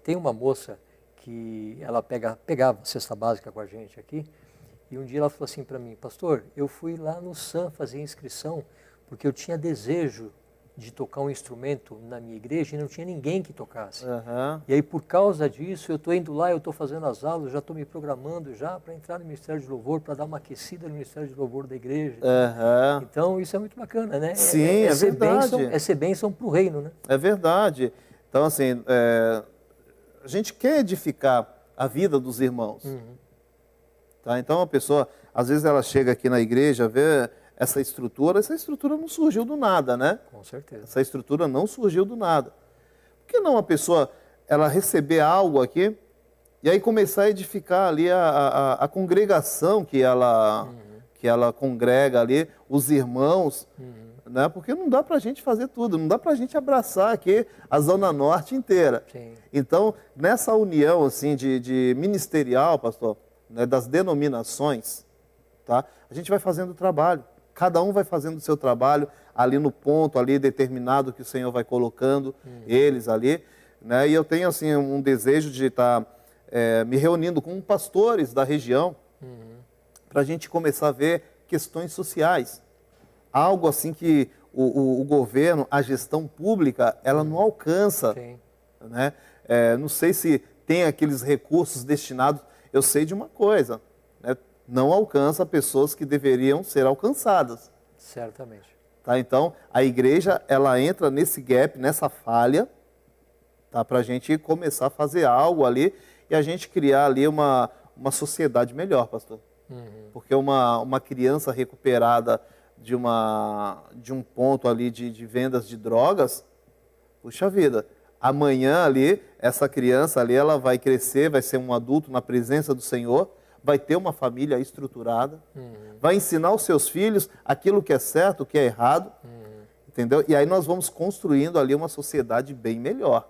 Tem uma moça que ela pegava cesta básica com a gente aqui, e um dia ela falou assim para mim: pastor, eu fui lá no SAM fazer inscrição porque eu tinha desejo de tocar um instrumento na minha igreja e não tinha ninguém que tocasse. E aí, por causa disso, eu estou indo lá, eu estou fazendo as aulas, já estou me programando já para entrar no Ministério de Louvor, para dar uma aquecida no Ministério de Louvor da igreja. Então, isso é muito bacana, né? Sim, é verdade. É ser bênção para o reino, né? É verdade. Então, assim, a gente quer edificar a vida dos irmãos. Tá? Então, a pessoa, às vezes ela chega aqui na igreja, vê essa estrutura não surgiu do nada, né? Com certeza. Essa estrutura não surgiu do nada. Por que não a pessoa, ela receber algo aqui e aí começar a edificar ali a congregação que ela congrega ali, os irmãos, né? Porque não dá para a gente fazer tudo, não dá para a gente abraçar aqui a Zona Norte inteira. Sim. Então, nessa união assim de ministerial, pastor, né, das denominações, tá? A gente vai fazendo o trabalho. Cada um vai fazendo o seu trabalho ali no ponto ali determinado que o Senhor vai colocando eles ali, né? E eu tenho assim um desejo de estar me reunindo com pastores da região para a gente começar a ver questões sociais, algo assim que o governo, a gestão pública, ela não alcança, né? Não sei se tem aqueles recursos destinados. Eu sei de uma coisa, né? Não alcança pessoas que deveriam ser alcançadas. Certamente. Tá? Então, a igreja, ela entra nesse gap, nessa falha, tá? Para a gente começar a fazer algo ali e a gente criar ali uma sociedade melhor, pastor. Porque uma criança recuperada de um ponto ali de vendas de drogas, puxa vida, amanhã ali, essa criança ali, ela vai crescer, vai ser um adulto na presença do Senhor, vai ter uma família estruturada, vai ensinar os seus filhos aquilo que é certo, o que é errado, entendeu? E aí nós vamos construindo ali uma sociedade bem melhor,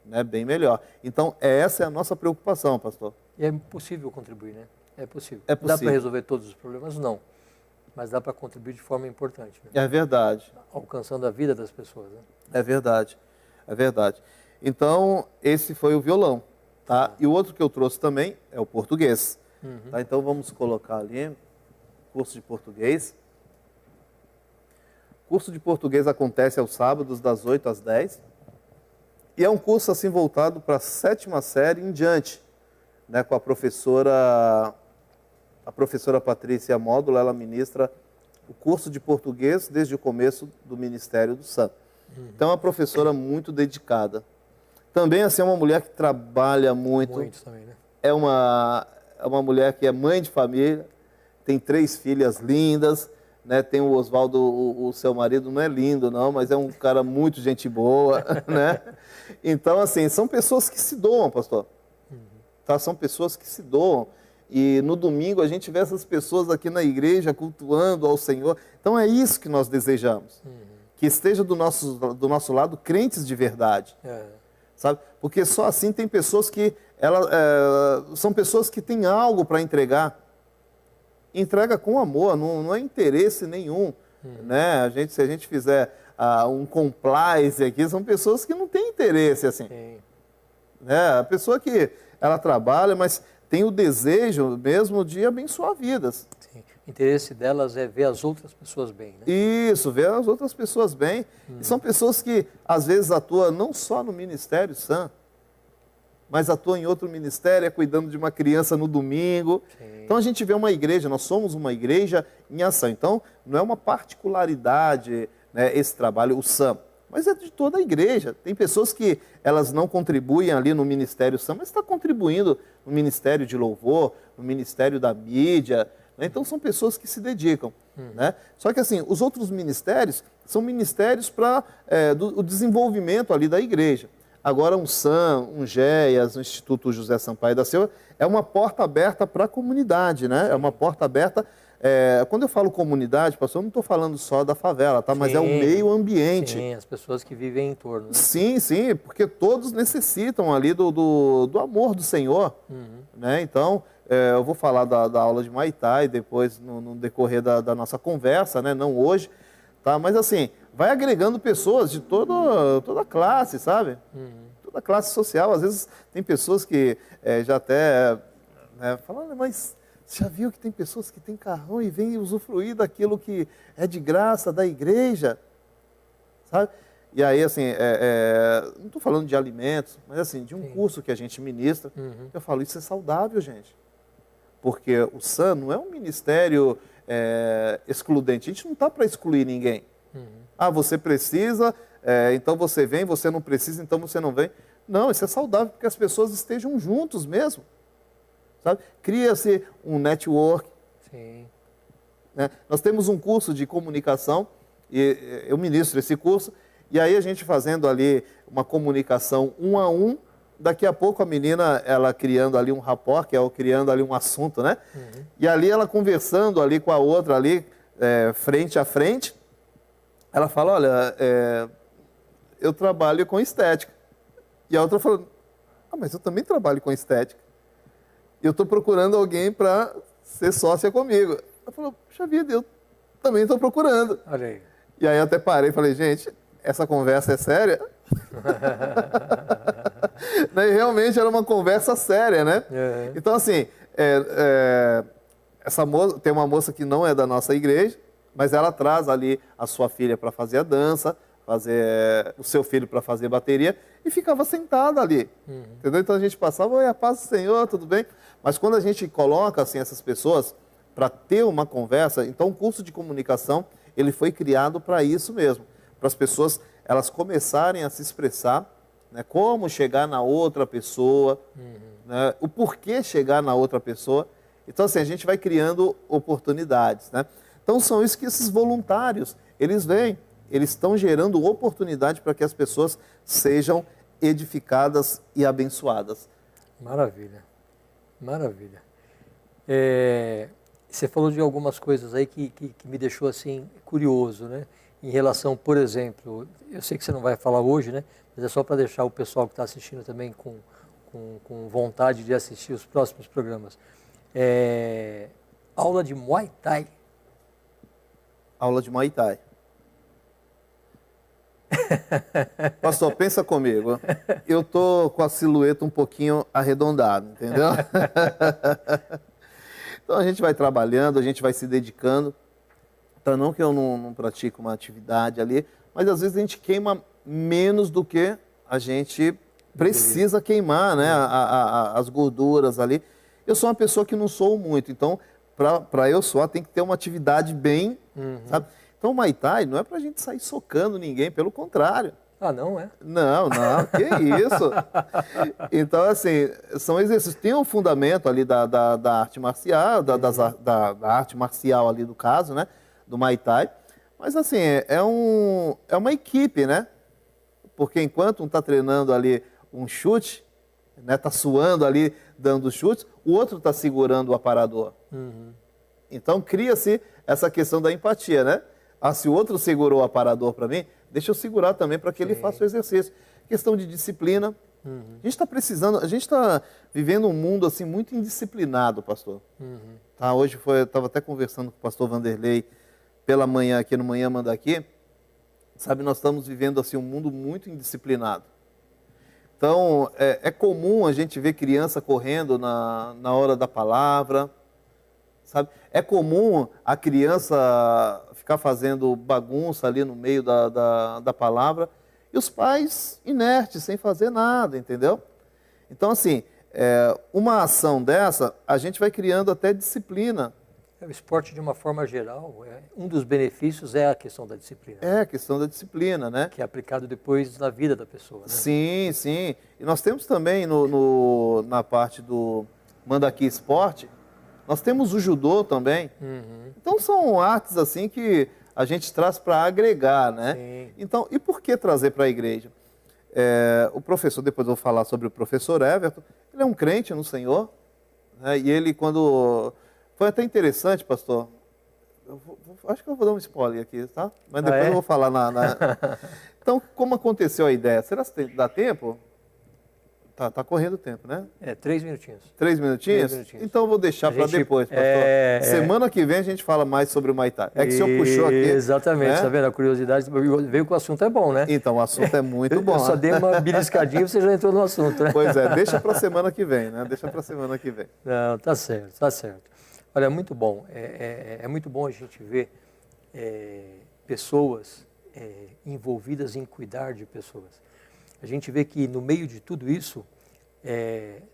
né? Bem melhor. Então, essa é a nossa preocupação, pastor. E é possível contribuir, né? É possível. É possível. Dá para resolver todos os problemas? Não. Mas dá para contribuir de forma importante. Né? É verdade. Alcançando a vida das pessoas. Né? É verdade. É verdade. Então, esse foi o violão. Tá? E o outro que eu trouxe também é o português. Tá? Então, vamos colocar ali, curso de português. O curso de português acontece aos sábados, das 8 às 10. E é um curso assim voltado para a 7ª série em diante, né? Com a professora Patrícia Módulo, ela ministra o curso de português desde o começo do Ministério do SAM. Então, é uma professora muito dedicada. Também, assim, é uma mulher que trabalha muito. Muito também, né? É uma mulher que é mãe de família, tem 3 filhas lindas, né? Tem o Oswaldo, o seu marido não é lindo, não, mas é um cara muito gente boa, né? Então, assim, são pessoas que se doam, pastor. Tá? São pessoas que se doam. E no domingo a gente vê essas pessoas aqui na igreja cultuando ao Senhor. Então, é isso que nós desejamos. que esteja do nosso lado crentes de verdade. Sabe? Porque só assim tem pessoas que são pessoas que têm algo para entregar. Entrega com amor, não é interesse nenhum. Né? Se a gente fizer um compliance aqui, são pessoas que não têm interesse assim. Né? A pessoa que ela trabalha, mas tem o desejo mesmo de abençoar vidas. Sim. O interesse delas é ver as outras pessoas bem, né? Isso, ver as outras pessoas bem. E são pessoas que, às vezes, atuam não só no Ministério SAM, mas atuam em outro ministério, cuidando de uma criança no domingo. Sim. Então, a gente vê uma igreja, nós somos uma igreja em ação. Então, não é uma particularidade, né, esse trabalho, o SAM, mas é de toda a igreja. Tem pessoas que elas não contribuem ali no Ministério SAM, mas está contribuindo no Ministério de Louvor, no Ministério da Mídia. Então, são pessoas que se dedicam. Né? Só que, assim, os outros ministérios são ministérios para o desenvolvimento ali da igreja. Agora, um SAM, um GEAS, o Instituto José Sampaio da Silva, é uma porta aberta para a comunidade, né? É uma porta aberta... quando eu falo comunidade, pastor, eu não estou falando só da favela, tá? Mas é o meio ambiente. Sim, as pessoas que vivem em torno. Né? Sim, sim, porque todos necessitam ali do amor do Senhor. Né? Então... eu vou falar da aula de Muay Thai depois, no decorrer da nossa conversa, né? Não hoje, tá? Mas assim, vai agregando pessoas de toda a classe, sabe? Toda a classe social. Às vezes tem pessoas que já até falam, mas você já viu que tem pessoas que têm carrão e vêm usufruir daquilo que é de graça da igreja? Sabe? E aí, assim, não estou falando de alimentos, mas assim, de um curso que a gente ministra, eu falo, isso é saudável, gente. Porque o SAM não é um ministério excludente. A gente não está para excluir ninguém. Você precisa, então você vem, você não precisa, então você não vem. Não, isso é saudável porque as pessoas estejam juntos mesmo. Sabe? Cria-se um network. Sim. Né? Nós temos um curso de comunicação, e eu ministro esse curso, e aí a gente fazendo ali uma comunicação 1 a 1, daqui a pouco a menina, ela criando ali um rapport, que é criando ali um assunto, né? E ali ela conversando ali com a outra ali, frente a frente, ela fala, olha, eu trabalho com estética. E a outra falou, mas eu também trabalho com estética. E eu estou procurando alguém para ser sócia comigo. Ela falou, puxa vida, eu também estou procurando. Olha aí. E aí eu até parei e falei, gente, essa conversa é séria? E realmente era uma conversa séria, né? Então, assim, tem uma moça que não é da nossa igreja, mas ela traz ali a sua filha para fazer a dança, o seu filho para fazer bateria, e ficava sentada ali. Entendeu? Então a gente passava, oi, a paz do Senhor, tudo bem? Mas quando a gente coloca assim, essas pessoas para ter uma conversa, então o curso de comunicação, ele foi criado para isso mesmo, para as pessoas elas começarem a se expressar, né, como chegar na outra pessoa, né, o porquê chegar na outra pessoa. Então, assim, a gente vai criando oportunidades, né? Então, são isso que esses voluntários, eles vêm, eles estão gerando oportunidade para que as pessoas sejam edificadas e abençoadas. Maravilha, maravilha. Você falou de algumas coisas aí que me deixou, assim, curioso, né? Em relação, por exemplo, eu sei que você não vai falar hoje, né? Mas é só para deixar o pessoal que está assistindo também com vontade de assistir os próximos programas. Aula de Muay Thai. Aula de Muay Thai. Pastor, pensa comigo. Eu tô com a silhueta um pouquinho arredondada, entendeu? Então a gente vai trabalhando, a gente vai se dedicando. Então, não que eu não pratique uma atividade ali, mas às vezes a gente queima menos do que a gente precisa queimar, né? As gorduras ali. Eu sou uma pessoa que não sou muito, então para eu suar tem que ter uma atividade bem, sabe? Então o Muay Thai não é para a gente sair socando ninguém, pelo contrário. Ah, não é? Não, que isso. Então, assim, são exercícios. Tem um fundamento ali da arte marcial, da arte marcial ali do caso, né? Do Muay Thai, mas assim, é uma equipe, né? Porque enquanto um está treinando ali um chute, né, tá suando ali, dando chutes, o outro está segurando o aparador. Então cria-se essa questão da empatia, né? se o outro segurou o aparador para mim, deixa eu segurar também para que ele faça o exercício. Questão de disciplina. A gente está precisando, a gente está vivendo um mundo assim muito indisciplinado, pastor. Tá, hoje eu estava até conversando com o pastor Vanderlei pela manhã, aqui no Manhã Manda Aqui. Sabe, nós estamos vivendo assim um mundo muito indisciplinado. Então, é comum a gente ver criança correndo na hora da palavra, sabe? É comum a criança ficar fazendo bagunça ali no meio da palavra e os pais inertes, sem fazer nada, entendeu? Então, assim, uma ação dessa, a gente vai criando até disciplina. O esporte, de uma forma geral, um dos benefícios é a questão da disciplina. É a questão da disciplina, né? Que é aplicado depois na vida da pessoa, né? Sim, sim. E nós temos também na parte do Manda Aqui Esporte, nós temos o judô também. Então são artes assim que a gente traz para agregar, né? Sim. Então, e por que trazer para a igreja? O professor, depois eu vou falar sobre o professor Everton, ele é um crente no Senhor, né? E ele quando... Foi até interessante, pastor. Acho que eu vou dar um spoiler aqui, tá? Mas depois eu vou falar Então, como aconteceu a ideia? Será que dá tempo? Tá correndo o tempo, né? 3 minutinhos. 3 minutinhos? 3 minutinhos. Então eu vou deixar para depois, pastor. Semana que vem a gente fala mais sobre o Muay Thai. É que o senhor puxou aqui. Exatamente, né? Tá vendo? A curiosidade veio que o assunto é bom, né? Então, o assunto é muito bom. Eu só dei uma beliscadinha e você já entrou no assunto, né? Pois é, deixa para semana que vem, né? Deixa para semana que vem. Não, tá certo, tá certo. Olha, é muito bom. É muito bom a gente ver pessoas envolvidas em cuidar de pessoas. A gente vê que no meio de tudo isso,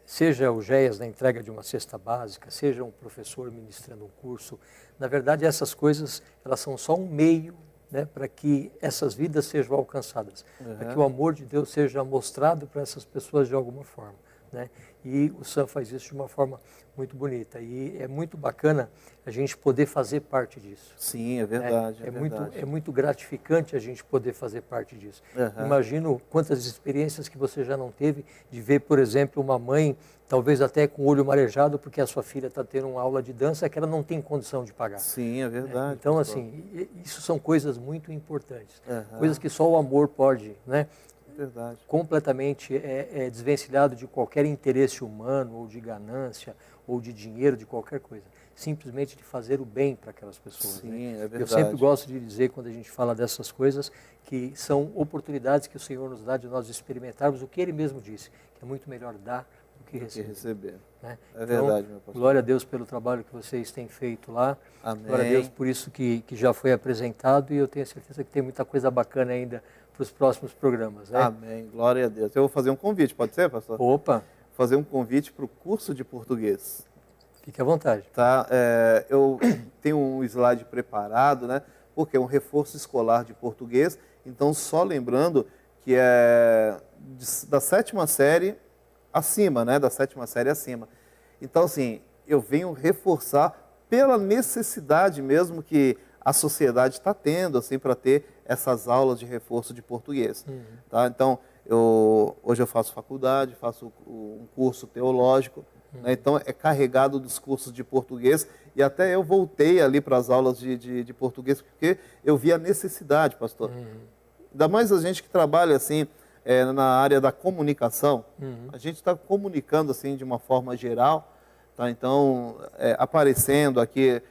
seja o GEAS na entrega de uma cesta básica, seja um professor ministrando um curso, na verdade essas coisas elas são só um meio, né, para que essas vidas sejam alcançadas, para que o amor de Deus seja mostrado para essas pessoas de alguma forma, né? E o Sam faz isso de uma forma muito bonita e é muito bacana a gente poder fazer parte disso. Sim, é verdade. É muito gratificante a gente poder fazer parte disso. Imagino quantas experiências que você já não teve de ver, por exemplo, uma mãe, talvez até com o olho marejado, porque a sua filha está tendo uma aula de dança que ela não tem condição de pagar. Sim, é verdade. Então, pastor, assim, isso são coisas muito importantes. Coisas que só o amor pode, né? Verdade. Completamente desvencilhado de qualquer interesse humano ou de ganância ou de dinheiro, de qualquer coisa. Simplesmente de fazer o bem para aquelas pessoas. Sim, né? é verdade. Eu sempre gosto de dizer, quando a gente fala dessas coisas, que são oportunidades que o Senhor nos dá de nós experimentarmos o que Ele mesmo disse, que é muito melhor dar do que receber. Né? É verdade, então, meu pastor. Glória a Deus pelo trabalho que vocês têm feito lá. Amém. Glória a Deus por isso que já foi apresentado e eu tenho certeza que tem muita coisa bacana ainda para os próximos programas. Né? Amém, glória a Deus. Eu vou fazer um convite, pode ser, pastor? Opa! Fazer um convite para o curso de português. Fique à vontade. Tá? Eu tenho um slide preparado, né? Porque é um reforço escolar de português. Então, só lembrando que é da 7ª série acima, né? Da 7ª série acima. Então, assim, eu venho reforçar pela necessidade mesmo que a sociedade está tendo, assim, para ter essas aulas de reforço de português. Tá? Então, hoje eu faço faculdade, faço um curso teológico, né? Então é carregado dos cursos de português e até eu voltei ali para as aulas de português porque eu vi a necessidade, pastor. Ainda mais a gente que trabalha assim na área da comunicação, a gente está comunicando assim de uma forma geral, tá? Então aparecendo aqui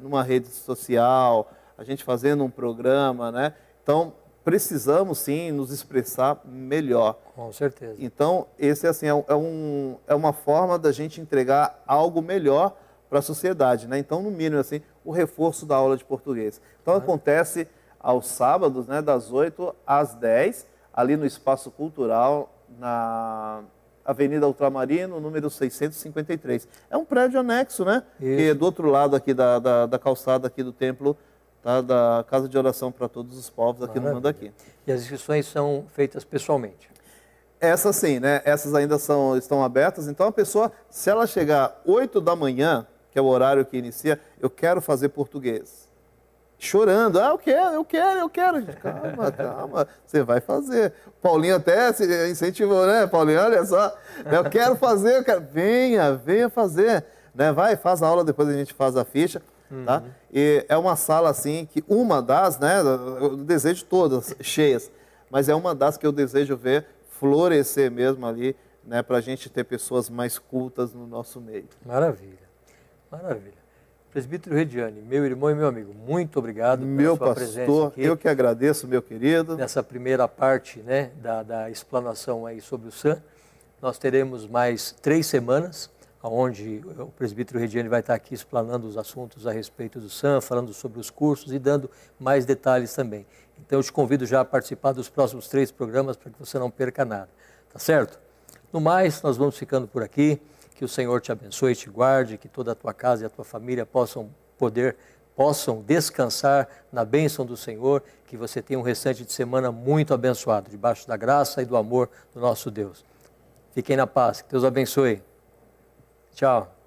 numa rede social, a gente fazendo um programa, né? Então, precisamos sim nos expressar melhor. Com certeza. Então, esse assim, é uma forma da gente entregar algo melhor para a sociedade, né? Então, no mínimo, assim, o reforço da aula de português. Então, acontece aos sábados, né, das 8 às 10, ali no Espaço Cultural, na Avenida Ultramarino, número 653. É um prédio anexo, né? Isso. Que é do outro lado aqui da calçada aqui do templo, tá? Da Casa de Oração para Todos os Povos aqui no Manda Aqui. E as inscrições são feitas pessoalmente? Essas sim, né? Essas ainda estão abertas. Então a pessoa, se ela chegar 8 da manhã, que é o horário que inicia, eu quero fazer português. Chorando, eu quero. Gente, calma, você vai fazer. Paulinho até se incentivou, né? Paulinho, olha só, eu quero fazer, venha fazer. Né? Vai, faz a aula, depois a gente faz a ficha. Tá? E é uma sala assim que uma das, né, eu desejo todas cheias, mas é uma das que eu desejo ver florescer mesmo ali, né, para a gente ter pessoas mais cultas no nosso meio. Maravilha, maravilha. Presbítero Rediani, meu irmão e meu amigo, muito obrigado pela Meu sua presença pastor, aqui. eu que agradeço, meu querido. Nessa primeira parte, né, da explanação aí sobre o SAM. Nós teremos mais 3 semanas, onde o presbítero Rediani vai estar aqui explanando os assuntos a respeito do SAM, falando sobre os cursos e dando mais detalhes também. Então eu te convido já a participar dos próximos 3 programas para que você não perca nada, tá certo? No mais, nós vamos ficando por aqui, que o Senhor te abençoe e te guarde, que toda a tua casa e a tua família possam descansar na bênção do Senhor, que você tenha um restante de semana muito abençoado, debaixo da graça e do amor do nosso Deus. Fiquem na paz, que Deus abençoe. Tchau.